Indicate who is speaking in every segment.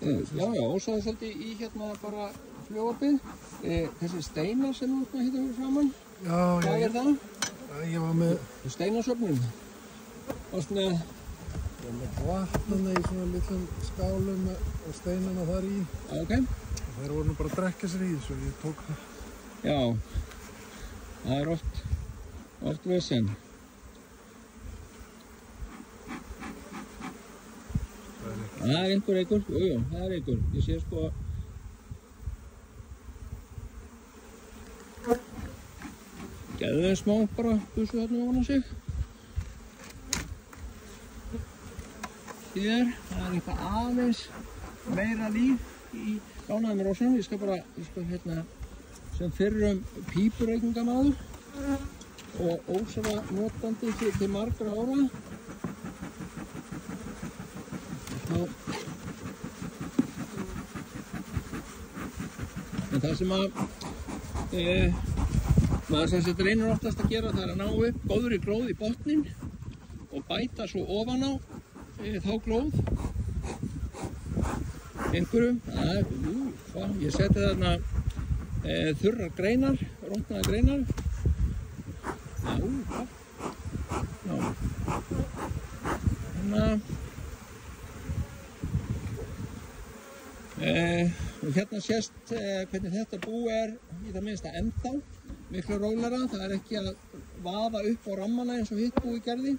Speaker 1: Já, og svo svolítið í hérna bara fljóvarpið. Þessi steinar sem þú ert að hitta fyrir framann.
Speaker 2: Já,
Speaker 1: hvað það?
Speaker 2: Ég var með...
Speaker 1: Steinasöfnun. Varst með...
Speaker 2: Ég var með vatnana í svona litlum skálum og steinana þar í.
Speaker 1: Ok.
Speaker 2: Og þeir voru nú bara að drekka sér í þessu, ég tók það.
Speaker 1: Já, það oft vesen. Það einhver, jú, það einhver. Ég sé sko... Gæðu þeim smá bara busu þarna ofan á sig. Hér, það eitthvað aðeins meira líf í gánaðum rósum. Ég skal hérna sem fyrrum pípurreikingamaður og ósala notandi til margra ára. En það sem að maður sem þetta reynir oftast að gera, það er að ná upp góðri glóð í botninn og bæta svo ofan á þá glóð einhverjum. Ég seti þarna þurrar greinar, rotnaðar greinar. Og hérna sést hvernig þetta bú er í það minnsta ennþá miklu rólegra. Það er ekki að vaða upp á rammana eins og hitt búi gerði.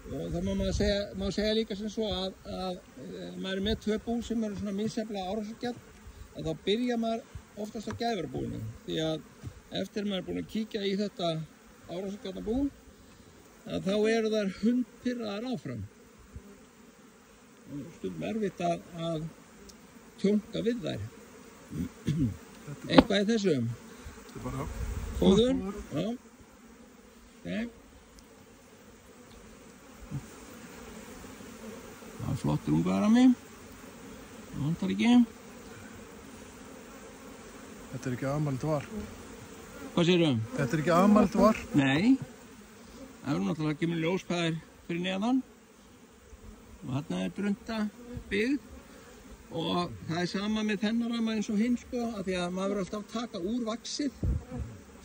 Speaker 1: Og það má segja líka sem svo að maður er með tvö bú sem eru svona misjafnlega árásargjarn, að þá byrja maður oftast á gæðverabúinu. Því að eftir maður er búinn að kíkja í þetta árásargjarna bú, að þá eru þær hundpirraðar áfram. Og stundum erfitt að tjónka við þær. Eitthvað í þessu.
Speaker 2: Þetta er bara
Speaker 1: fóður. Já. Ok. Það er flottur ungaðarami. Það vantar ekki.
Speaker 2: Þetta er ekki afmælt varp.
Speaker 1: Hvað segirðu?
Speaker 2: Þetta er ekki afmælt varp.
Speaker 1: Nei. Það er náttúrulega kemur ljóspæðir fyrir neðan. Og þarna er brunta byggð. Og það er sama með þennan ramma eins og hinn sko, af því að maður verður alltaf að taka úr vaxið.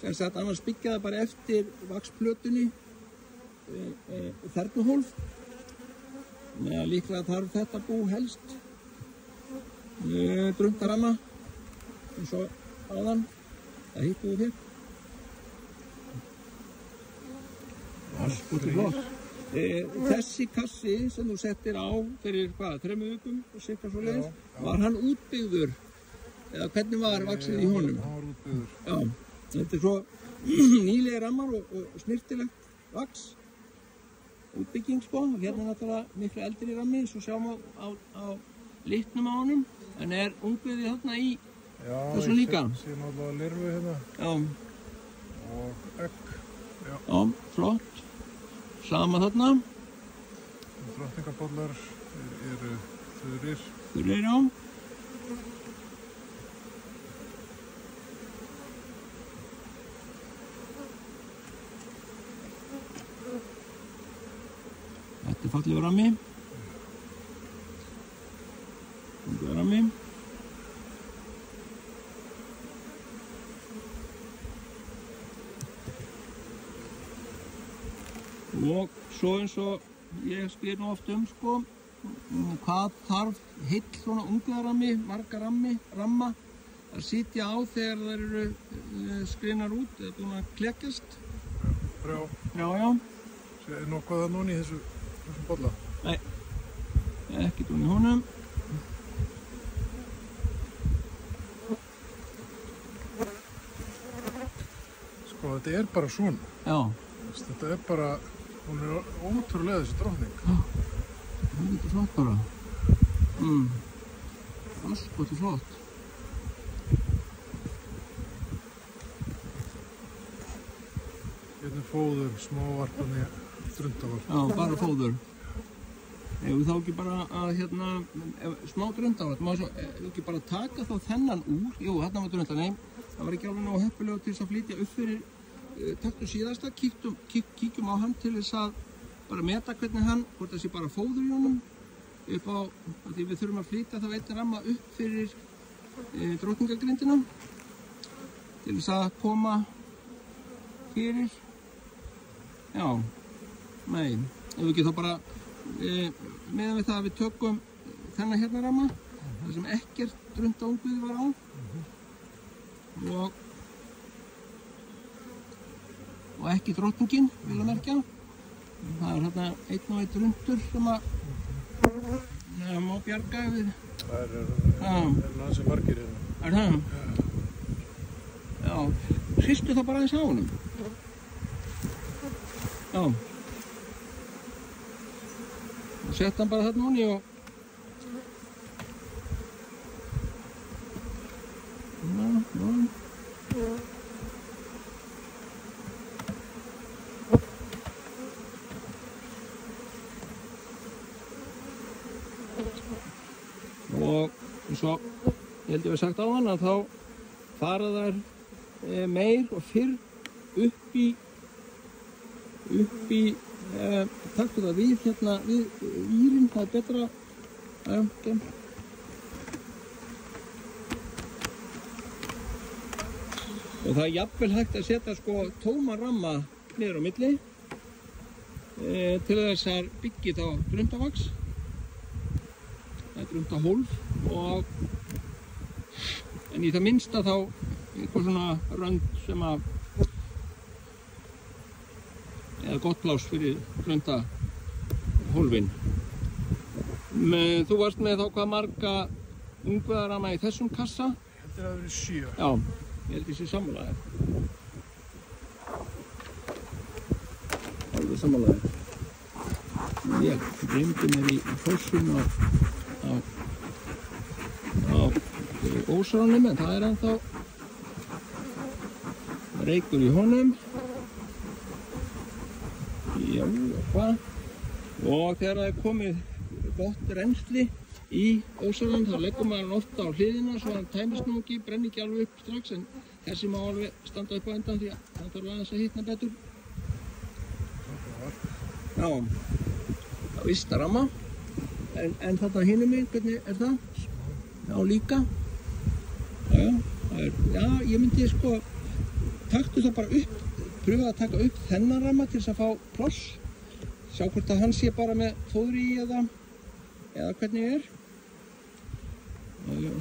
Speaker 1: Sem sagt, annars byggja það bara eftir vaxplötunni þernuhólf. Með líklega þarf þetta bú helst brunta ramma eins og áðan. Það hitt búið hér. Allt út í flott. Þessi kassi sem þú settir á fyrir hvað, 3 vikum og cirka svoleiðis, var hann útbyggður eða hvernig var vaxið í honum?
Speaker 2: Hann var útbyggður.
Speaker 1: Já, þetta er svo nýlegir rammar og snyrtilegt vax, útbygging sko, og hérna er náttúrulega miklu eldri rammi eins og sjáum á litnum á honum, en er ungviðið þarna í þessu líka.
Speaker 2: Já, ég sé náttúrulega lirfu hérna.
Speaker 1: Já.
Speaker 2: Og egg.
Speaker 1: Já, flott. Sama þarna.
Speaker 2: Drottningabollar eru þurrir.
Speaker 1: Þurrir, já. Þetta er fallegur rammi. Fallegur rammi. Og svo eins og ég spyr nú oft sko, hvað þarf heill svona ungviðarammi, marga ramma að sitja á þegar þær eru skrinar út eða búin að klekjast? Já.
Speaker 2: Er nokkuð það núna í þessum bolla?
Speaker 1: Nei, ekki núna í honum.
Speaker 2: Sko, þetta er bara svona.
Speaker 1: Já.
Speaker 2: Þetta er bara... Hún er ótrúlega þessi drottning.
Speaker 1: Það er þetta flott bara. Allt gott og flott.
Speaker 2: Hérna er fóður, smávarpani, drundavarp.
Speaker 1: Já, bara fóður. Ef við þá ekki bara að smá drundavarp, má ekki bara taka þá þennan úr. Jú, þarna var drunda, nei. Það var ekki alveg nógu heppilegur til þess að flytja upp fyrir taktum síðasta, kíkjum á hann til þess að bara meta hvernig hann, hvort það sé bara fóður í honum upp á, því við þurfum að flytja þá einn ramma upp fyrir Drottningargrindina til þess að koma fyrir, já, nei, ef við ekki þá bara meðan við það að við tökum þennan hérna ramma, það sem ekkert drundaungviði var á og ekki drottningin, vil að merkja. Það er hérna einn og einn drundur sem að má bjarga við.
Speaker 2: Það er ansi margir hérna.
Speaker 1: Er það? Já, hristu það bara aðeins á honum. Já. Og sett hann bara þarna honni og og svo, ég held ég sagt á hann að þá fara þær meir og fyrr upp í taktu það við hérna við írin, það er betra okay. Og það er jafnvel hægt að setja sko tóma ramma niður á milli til þess að byggja þá drundavaks. Það er drundahólf og en í það minnsta þá eitthvað svona rönd sem að eða gott pláss fyrir drundahólfin. Þú varst með þá hvað marga ungviðarramma í þessum kassa?
Speaker 2: Ég held að það hafi verið 7.
Speaker 1: Já, ég held þessi sammálaðir. Alveg sammálaðir. Ég gleymdi mér í fóssun á ósranum, en það er ennþá reykur í honum. Já, hvað? Og þegar það er komið gott rennsli í ósranum, þá leggur maður hann ofta á hliðina svo hann tæmist nú ekki, brenni ekki alveg upp strax, en þessi má alveg standa upp á endan því að það þarf aðeins að hitna betur. Já, það vista ramma. En þarna hinum mig, hvernig er það? Já, líka. Já, ég myndi sko, taktu það bara upp, pröfa að taka upp þennan ramma til þess að fá pláss. Sjá hvort að hann sé bara með fóðri í eða hvernig er.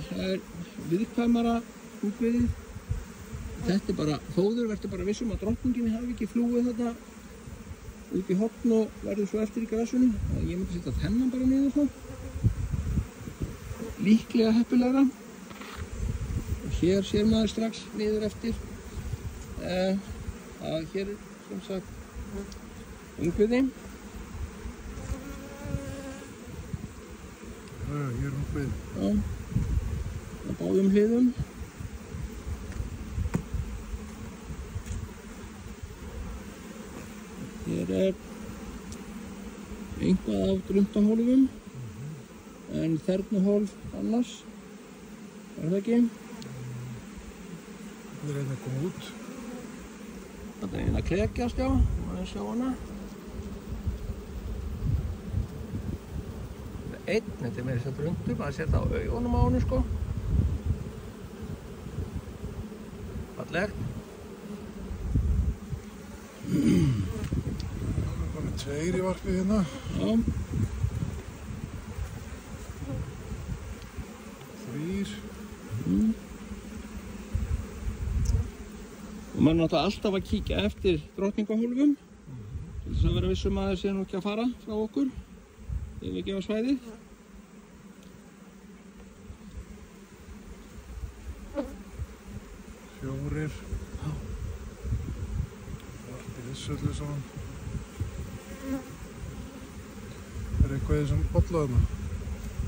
Speaker 1: Það er viðkvæmara ungviðið. Þetta er bara fóður, verður bara vissum að drottninginni hafi ekki flúið þarna út í horn og verður svo eftir í grassunum. Ég myndi setja þennan bara niður þá. Líklega heppilegra. Og hér sér maður strax niður eftir að hér er sem sagt ungviði.
Speaker 2: Hér er ungviði.
Speaker 1: Já, á báðum hliðum. Hér er einhvað af drundahólfum, en þernahólf annars, er það ekki?
Speaker 2: Það er einn að koma út.
Speaker 1: Það er einn að klekjast, já, maður sjá hana. Þetta er meira þess að drundur, maður sér það á augunum á honum, sko. Fallegt.
Speaker 2: Það er 2 í varpi hérna.
Speaker 1: Já.
Speaker 2: 3.
Speaker 1: Og maður er náttúrulega alltaf að kíkja eftir drottningahólfum til þess að vera vissum að það sé nú ekki að fara frá okkur ef við gefa svæðið.
Speaker 2: 4. Varpi þessu öllu saman. Er eitthvað í þessum bollu þarna?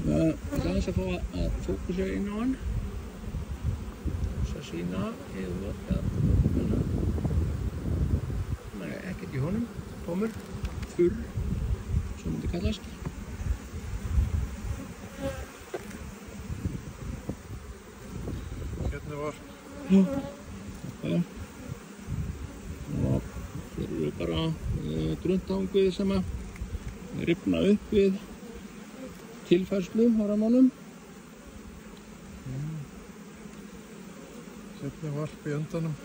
Speaker 1: Það er aðeins að fá að fókusa inn á hann. Þess að sýna Nei, ekkert í honum. Tómur. Þurr. Svo myndi kallast.
Speaker 2: Hérna var.
Speaker 1: Já. Og hér eru bara drundahungviði sem að rifna upp við tilfærslu á rammanum.
Speaker 2: Seinni varp í endanum.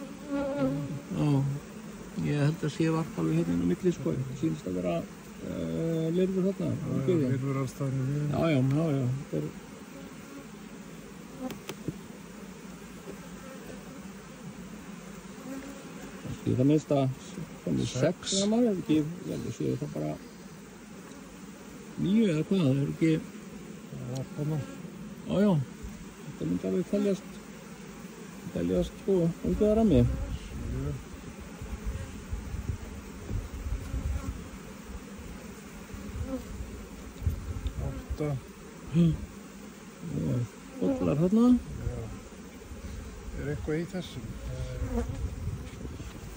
Speaker 1: Já, ég held að sé varp alveg hérna inn á milli sko. Það sýnist að vera lirfur þarna.
Speaker 2: Það er lirfur alls staðar í miðjunni.
Speaker 1: Já. Þetta er það minnst að komið 6 rammar, ef ekki, ég held að séu það bara 9 eða hvað, það er ekki...
Speaker 2: Það var þarna.
Speaker 1: Já, þetta myndi alveg teljast sko, unguða rammi.
Speaker 2: 7. 8.
Speaker 1: Bollar þarna.
Speaker 2: Já. Er eitthvað í þessum?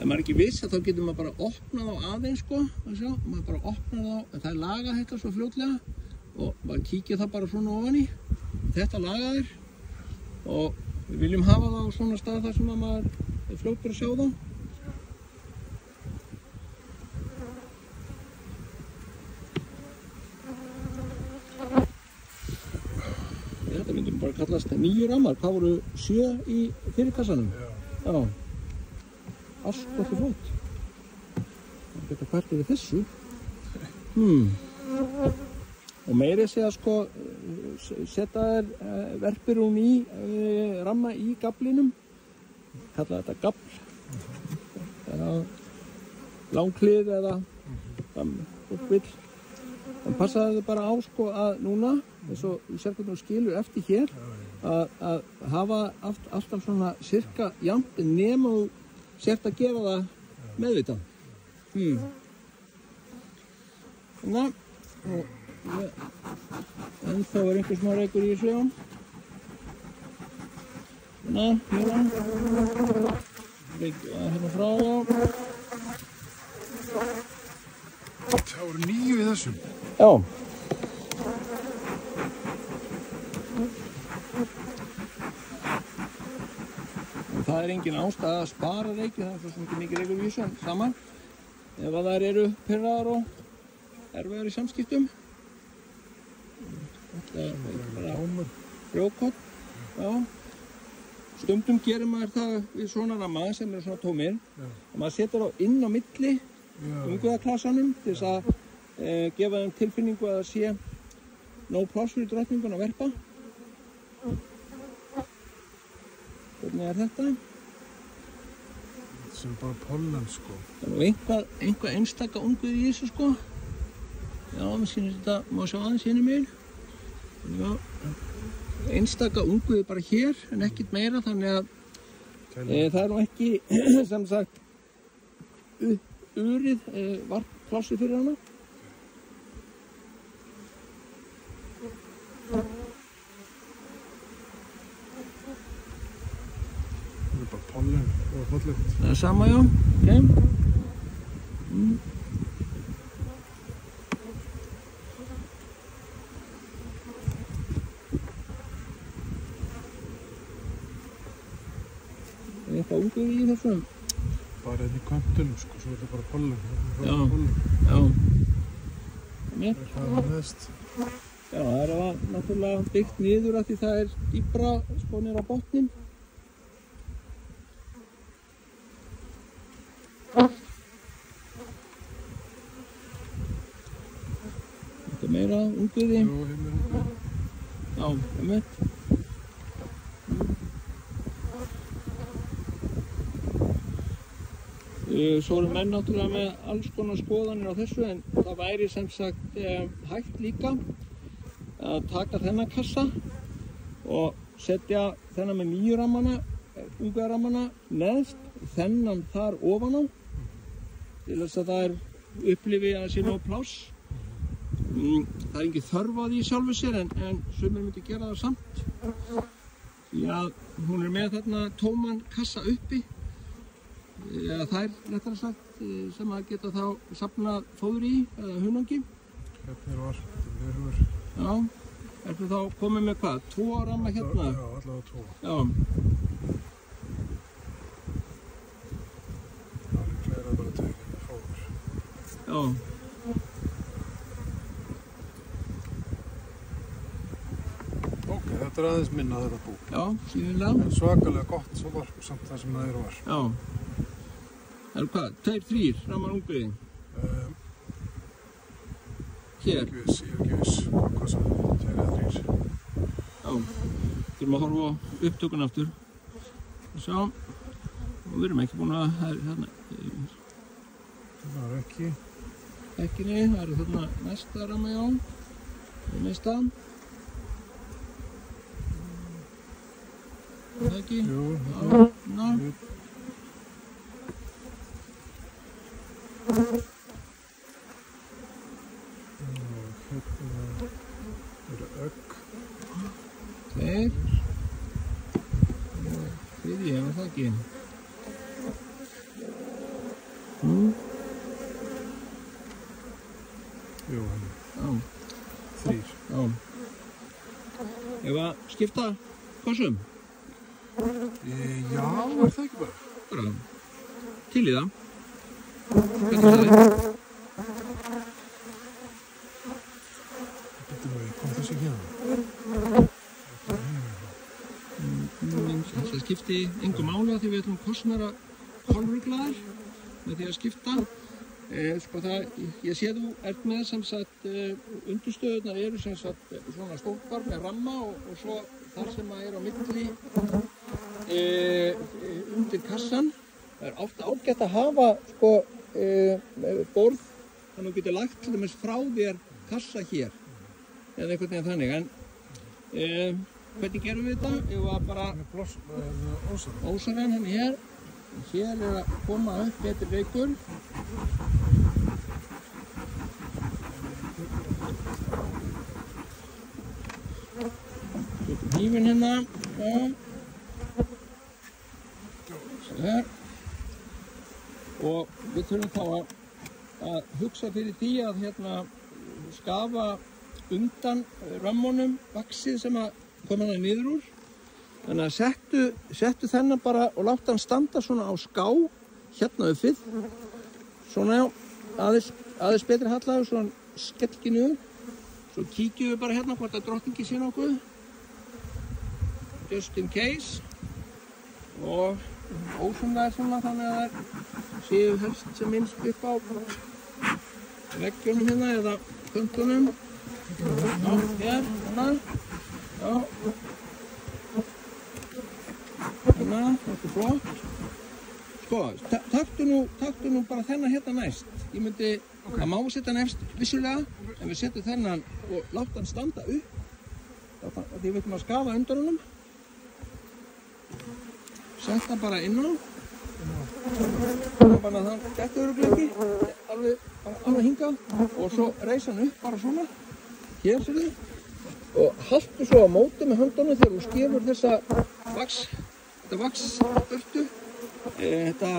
Speaker 1: Ef maður ekki viss þá getur maður bara opnað á aðeins sko, maður bara opnað á, en það er lagað þetta svo fljótlega og maður kíkja það bara svona ofan í. Þetta lagaðir og við viljum hafa það á svona stað þar sem maður er fljótur að sjá það. Þetta myndum bara kallast 9 rammar, hvað voru 7 í fyrirkassanum? Já. Allt gott og flott. Það geta hvert yfir þessu. Og meiri segja sko, setja þér verpirúm í ramma í gaflinum. Kalla þetta gafl. Eða langklið eða fólk vill. En passaðu þið bara á sko að núna, eins og ég sér hvernig þú skilur eftir hér, að hafa alltaf svona cirka jafnt nema þú sért að gera það meðvitað. Þannig að ennþá er einhver smá reykur í þessu. Þannig að hérna frá.
Speaker 2: Það voru 9 í þessum.
Speaker 1: Já. Það er engin ástæða að spara reyki, það er svo sem ekki mikið reykur í þessu, en saman. Ef að þær eru pirraðar og erfiðar í samskiptum. Þetta er bara frjókorn. Já. Stundum gerir maður það við svona ramma sem eru svona tómir. Og maður setur þá inn á milli unguðaklassanum til þess að gefa þeim tilfinningu að það sé nóg pláss fyrir drottningun að verpa. Hvernig er þetta?
Speaker 2: Þetta sem bara pollen sko.
Speaker 1: Það er einhvað einstaka unguð í þessu sko. Já, mér sýnir þetta, má sjá aðeins hérna megin. Já, einstaka unguð bara hér en ekkert meira, þannig að það er nú ekki sem sagt urið varpplássið fyrir hana.
Speaker 2: Það er bara pollen og fallegt.
Speaker 1: Það er sama, já. Ok. Er eitthvað unguð í þessum?
Speaker 2: Bara hérna í kantunum sko, svo er þetta bara pollen.
Speaker 1: Já.
Speaker 2: Það er mest.
Speaker 1: Já, það er náttúrulega byggt niður af því það er dýpra sko niður á botninn. Þetta er meira unguði.
Speaker 2: Jú, hérna er unguði.
Speaker 1: Já, einmitt. Svo eru menn náttúrulega með alls konar skoðanir á þessu, en það væri sem sagt hægt líka að taka þennan kassa og setja þennan með 9 rammana, unguðarammana neðst, þennan þar ofan á til þess að það er upplifi að það sé nóg pláss. Það er ekki þörf á því sjálfu sér, en sumir myndi gera það samt því að hún er með þarna tóman kassa uppi. Eða þær, réttara sagt, sem að geta þá safnað fóður í eða hunangi.
Speaker 2: Hérna er varp, lirfur.
Speaker 1: Já, ertu þá komið með hvað? 2 ramma hérna?
Speaker 2: Já, allavega 2.
Speaker 1: Já.
Speaker 2: Það er líklega bara tekið með fóður.
Speaker 1: Já.
Speaker 2: þetta aðeins minna þetta bú.
Speaker 1: Já, síðanlega.
Speaker 2: En svakalega gott svo var samt það sem það eru var.
Speaker 1: Já. Það eru hvað, 2-3 rammar ungviði? Hér?
Speaker 2: Ég ekki viss hvað sem 2 eða 3.
Speaker 1: Já, þurfum að horfa á upptökun aftur. Sjá, og við erum ekki búin að, það er hérna.
Speaker 2: Það er ekki.
Speaker 1: Ekkinni, það eru þarna næsta ramma, já. Það er næsta. Það ekki?
Speaker 2: Jú,
Speaker 1: Já, ná.
Speaker 2: Hérna ögg.
Speaker 1: Þeir. Þriðji, var það ekki?
Speaker 2: Jú, hann.
Speaker 1: Já.
Speaker 2: 3.
Speaker 1: Já. Ef að skipta kossum?
Speaker 2: Já, var það ekki bara?
Speaker 1: Bara til í það. Hvernig það er?
Speaker 2: Býttu nú, kom þessi hérna?
Speaker 1: Það skipti engu máli að því við ætlum kostnara hálfruglaðar með því að skipta. Sko það, ég sé þú ert með sem sagt undirstöðurnar eru sem sagt svona stólpar með ramma og svo þar sem að er á milli undir kassan. Það er ofta ágætt að hafa sko borð þannig að þú getur lagt til dæmis frá þér kassa hér eða einhvern veginn þannig en hvernig gerum við þetta? Ef við bara ósaran hann hér. Hér er að koma upp betri reykur. Tökum hnífinn hérna. Svo hér. Og við þurfum þá að hugsa fyrir því að hérna skafa undan römmunum vaxið sem að koma hana niður úr. Þannig að settu þennan bara og láta hann standa svona á ská hérna uppið. Svona já, aðeins betri hallaður, svona skelkinu. Svo kíkjum við bara hérna hvort að drottningi sé nokkuð. Just in case. Og ósumlega svona þannig að það séu helst sem minnst upp á veggjunum hérna eða köntunum. Já, hér, hérna. Já. Hérna, þetta er flott. Sko, taktu nú bara þennan hérna næst. Ég myndi, það má setja hann efst vissulega, en við setjum þennan og láta hann standa upp. Því við ætlum að skafa undan honum. Setta bara inn á. Bara þann þetta örugglega ekki, alveg hingað. Og svo reisa hann upp bara svona. Hér sér þið. Og haltu svo á móti með höndunum þegar þú skefur þetta vaxburtu. Þetta,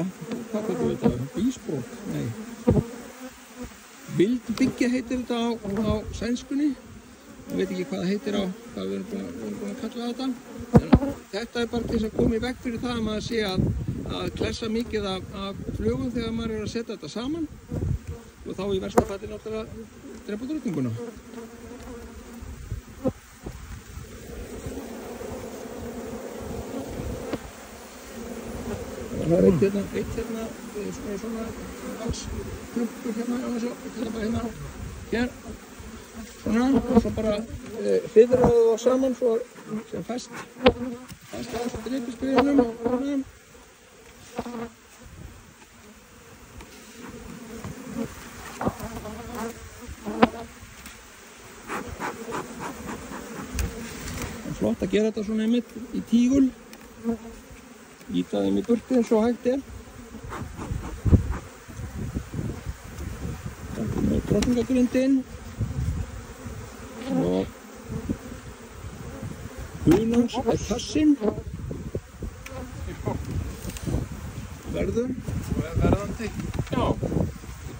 Speaker 1: hvað kallar við þetta? Bísbrot? Nei. Vildbyggja heitir þetta á sænskunni. Ég veit ekki hvað það heitir hvað við erum búin að kalla þetta. En þetta er bara til þess að koma í veg fyrir það að maður sé að klessa mikið af flugum þegar maður er að setja þetta saman. Og þá í versta falli náttúrulega drepa drottninguna. Það er eitt hérna, svona vaxklumkur hérna, hérna, hér, svona, og svo bara hliðraðu þá saman svo sem fæst á dripiskriðunum, svona. Það er flott að gera þetta svona einmitt í tígul. Íta þeim í burtu eins og hægt er. Takkum við drottningagrindin. Og hunans er kassinn. Verður.
Speaker 2: Verðandi.
Speaker 1: Já.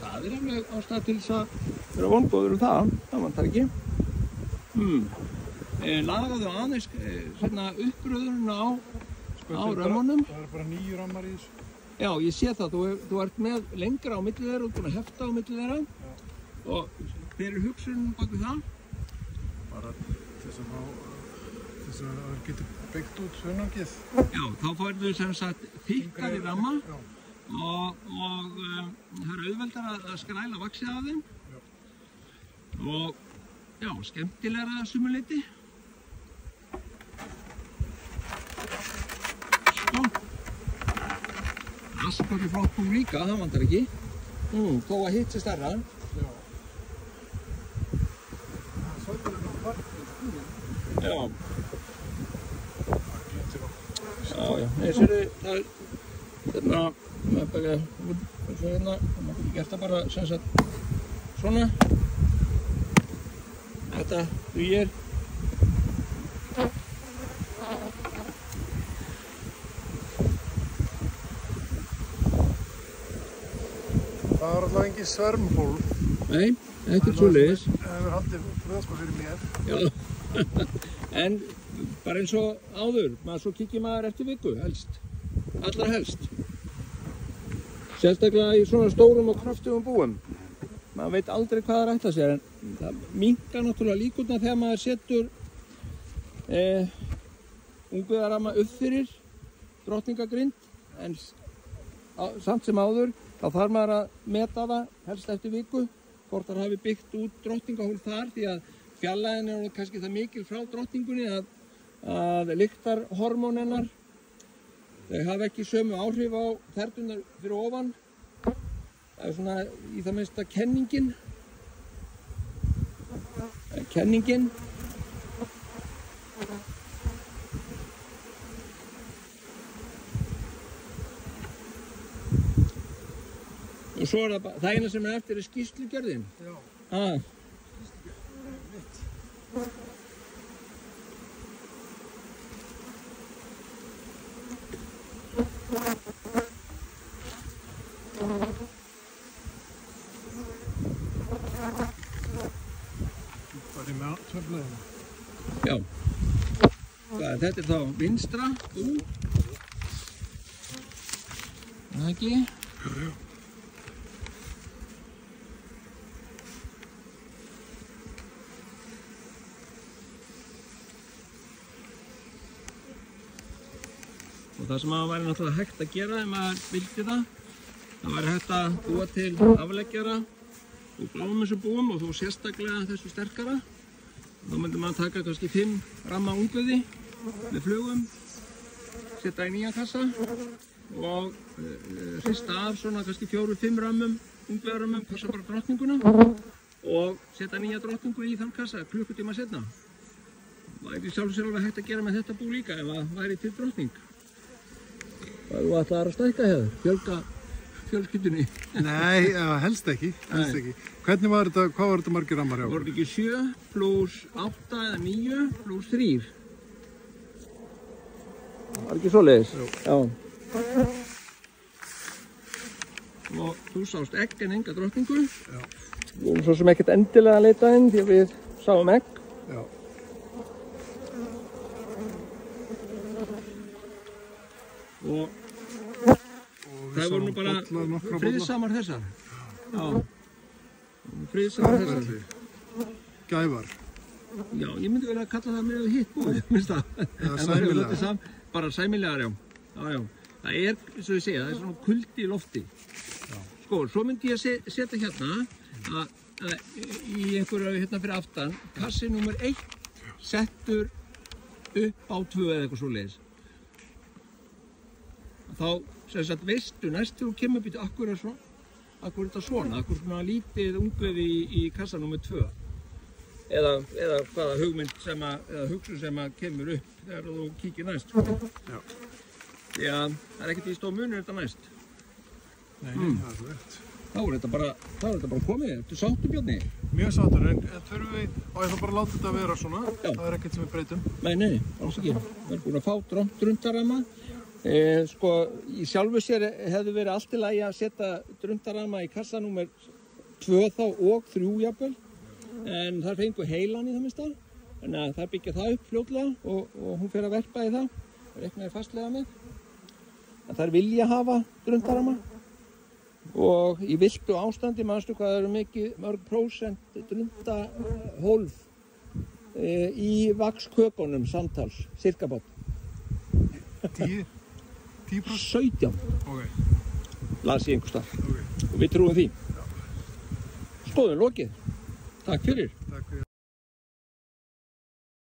Speaker 1: Það er alveg ástæða til þess að vera vongóður það. Það vantar ekki. Lagaðu aðeins uppröðurinn á römmunum.
Speaker 2: Það er bara 9 rammar í þessu.
Speaker 1: Já, ég sé það. Þú ert með lengra á milli þeirra og búin að hefta á milli þeirra. Og hver er hugsunin bak við það?
Speaker 2: Bara til þess Þess að það getur byggt út hunangið.
Speaker 1: Já, þá færðu sem sagt þykkari ramma
Speaker 2: Já.
Speaker 1: og það er auðveldar að skræla vaxið af þeim.
Speaker 2: Já.
Speaker 1: Og já, skemmtilegra að sumu leyti. Sko. Asskoti flott bú líka, það vantar ekki. Þó að hitt sé stærra.
Speaker 2: Já. Það er svolítið partur í búin.
Speaker 1: Já.
Speaker 2: Það getur á.
Speaker 1: Já, nei, sérðu, það er maður bara, svo hérna, maður getur gert það bara sem sagt svona. Þetta dugir.
Speaker 2: Það var alltaf engin svermhólf.
Speaker 1: Nei, ekkert svoleiðis.
Speaker 2: Það hefur haldið vöðsko fyrir mér.
Speaker 1: Já, en bara eins og áður, svo kíkir maður eftir viku, helst. Allra helst. Sérstaklega í svona stórum og kraftugum búum. Maður veit aldrei hvað það er ætla sér, en það minnkar náttúrulega líkurnar þegar maður setur ungviðaramma upp fyrir drottningagrind, en samt sem áður, þá þarf maður að meta það helst eftir viku, hvort það hafi byggt út drottningahól þar, því að fjarlægðin er kannski það mikil frá drottningunni að lyktarhormón hennar, þau hafa ekki sömu áhrif á þernunar fyrir ofan. Það er svona í það minnsta kenningin. Og svo er það eina sem er eftir skýrslugerðin.
Speaker 2: Já. Bara með töflaðina.
Speaker 1: Já. Þetta er þá vinstra bú. Það ekki?
Speaker 2: Já.
Speaker 1: Og það sem væri náttúrulega hægt að gera ef maður vildi það væri hægt að búa til afleggjara úr bláum þessum búum og þó sérstaklega þessu sterkara. Þá myndi maður taka kannski 5 ramma ungviði með flugum, setja í nýja kassa og hrista af svona kannski 4-5 rammum, ungviðarrammum, passa bara drottninguna og setja nýja drottningu í þann kassa klukkutíma seinna. Það væri sjálfsög alveg hægt að gera með þetta bú líka ef það væri til drottning. Þú ætlaðir að stækka hér, fjölga fjölskyldunni.
Speaker 2: Nei, helst ekki. Hvernig var þetta, hvað var þetta margir rammar hjá?
Speaker 1: Voru ekki 7 pluss 8 eða 9 pluss 3. Var ekki svoleiðis? Já. Og þú sást egg en enga drottningu.
Speaker 2: Já.
Speaker 1: Við vorum svo sem ekkert endilega að leita inn því að við sáum egg.
Speaker 2: Já.
Speaker 1: Og það voru nú bara friðsamar þessar. Já. Friðsamar þessar.
Speaker 2: Gæfar.
Speaker 1: Já, ég myndi vel að kalla það með hitt búið, minnst það.
Speaker 2: Eða sæmilegar.
Speaker 1: Bara sæmilegar, já. Já. Það er, eins og ég segja, það er svona kuldi í lofti.
Speaker 2: Já.
Speaker 1: Sko, svo myndi ég setja hérna að í einhverju hérna fyrir aftan, kassi númer 1 settur upp á 2 eða eitthvað svoleiðis. Þá, sem sagt, veistu næst þegar þú kemur býtu akkur er þetta svona, akkur svona lítið ungviði í kassa númer 2. Eða hvaða hugmynd eða hugsun sem kemur upp þegar þú kíkir næst.
Speaker 2: Já.
Speaker 1: Því að það er ekkert í stóð munur þetta næst.
Speaker 2: Nei, það er svo veitt.
Speaker 1: Þá er þetta bara komið. Ertu sáttur, Bjarni?
Speaker 2: Mjög sáttur, en þurfum við, og ég þarf bara að láta þetta vera svona.
Speaker 1: Já.
Speaker 2: Það er ekkert sem við breytum.
Speaker 1: Nei, alls ekki. Við erum búin að fá drundarama. Sko, í sjálfu sér hefði verið allt í lagi að setja drundarama í kassa númer 2 þá og 3 jafnvel. En þar fengu heilan í það minnsta. Þannig að það byggja það upp fljótlega og hún fer að verpa í það. Reiknaði fastlega með. En þær vilja hafa drundarama. Og í villtu ástandi, manstu hvað það eru mörg prósent drundahólf í vaxköpunum samtals, sirkabát?
Speaker 2: 10%?
Speaker 1: 17,
Speaker 2: Ok,
Speaker 1: las ég einhvers staðar.
Speaker 2: ok.
Speaker 1: Og við trúum því. Skoðum lokið. Takk fyrir.